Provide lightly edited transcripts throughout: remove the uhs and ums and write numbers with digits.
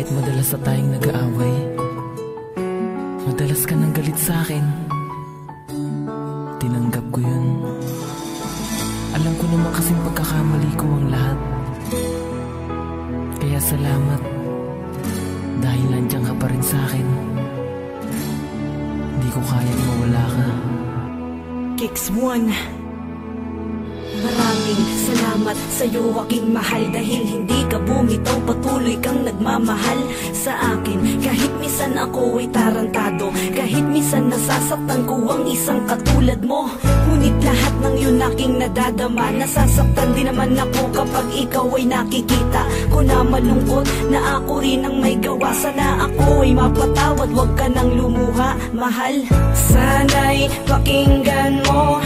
Kahit madalas na tayong nag-aaway, madalas ka nang galit sa'kin, tinanggap ko yun. Alam ko naman kasing pagkakamali ko ang lahat. Kaya salamat, dahil nandiyan ka pa rin sa'kin. Di ko kayang mawala ka. Kicks 1. Maraming salamat sa'yo aking mahal, dahil hindi ka bumitaw, patuloy kang nagmamahal sa akin. Kahit minsan ako ay tarantado, kahit minsan nasasaktan ko ang isang katulad mo, ngunit lahat ng yun aking nadadama. Nasasaktan din naman ako kapag ikaw ay nakikita ko na malungkot, na ako rin ang may gawa. Sana ako ay mapatawad, wag ka nang lumuha, mahal. Sana'y pakinggan mo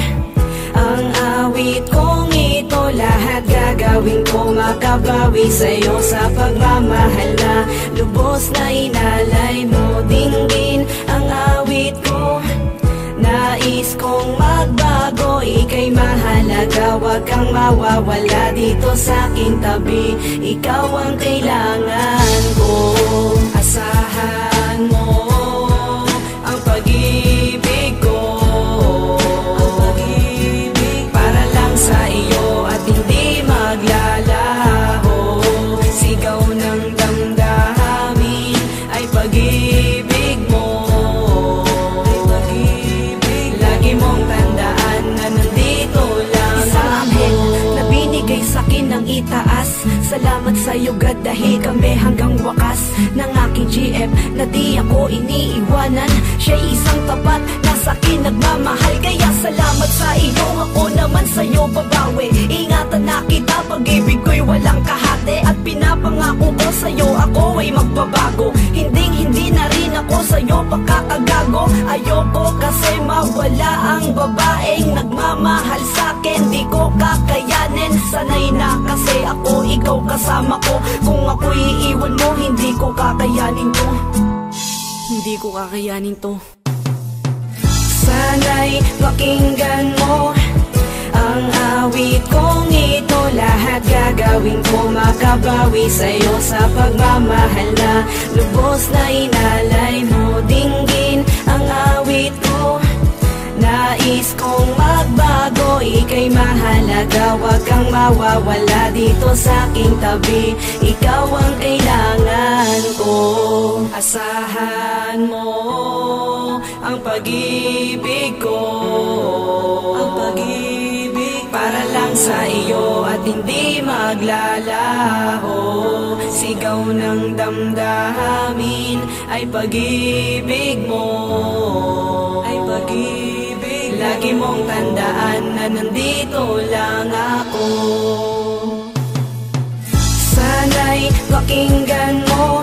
ang awit kong ito, lahat gagawin ko makabawi sa'yo sa pagmamahal na lubos na inalay mo. Dinggin ang awit ko, nais kong magbago, ika'y mahalaga, wag kang mawawala dito sa aking tabi. Ikaw ang kailangan ko, asahan mo ang pag-ibig ko, sa iyo at hindi maglalaho. Sigaw ng damdamin ay pag-ibig mo, ay pag-ibig. Lagi mong tandaan na nandito lang isang anghel na binigay sa'kin ng itaas. Salamat sa'yo God, dahil kami hanggang wakas ng aking GF na di ako iniiwanan. Siya'y isang tapat na sa'kin nagmamahal, kaya salamat sa iyo. Ako naman sa'yo babawi, ingatan na kita, pag-ibig ko'y walang kahati. At pinapangako ko sa'yo ako ay magbabago, hindi na rin ako sa'yo pakakagago. Ayoko kasi mawala ang babaeng nagmamahal sa'kin, di ko kakayanin. Sanay na kasi ako, ikaw kasama ko. Kung ako'y iiwan mo, hindi ko kakayanin to, hindi ko kakayanin to. Sana'y pakinggan mo ang awit kong ito, lahat gagawin ko makabawi sa'yo sa pagmamahal na lubos na inalay mo. Dinggin ang awit ko, nais kong magbago, ika'y mahalaga, wag kang mawawala dito sa aking tabi. Ikaw ang kailangan ko, asahan mo ang pag-ibig ko, ang pag-ibig para lang sa iyo at hindi maglalaho. Sigaw ng damdamin ay pag-ibig mo, ay pag-ibig. Lagi mong tandaan na nandito lang ako. Sana'y pakinggan mo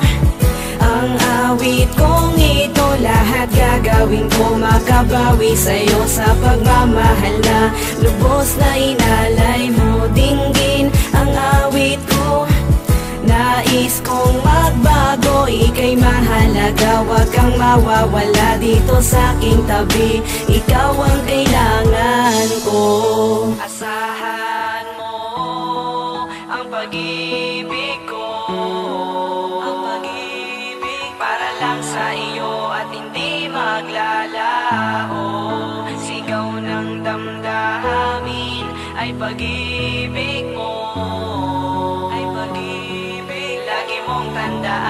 ang awit kong ito, lahat gagawin ko makabawi sa'yo sa pagmamahal na lubos na inalay mo. Dinggin ang awit ko, nais kong magbago, ika'y mahalaga, wag kang mawawala dito sa aking tabi. Ikaw ang kailangan ko, asahan mo ang pag-ibig ko, ang pag-ibig para lang sa iyo at hindi maglalaho. Sigaw ng damdamin ay pag-ibig mo, ay pag-ibig. Lagi mong tandaan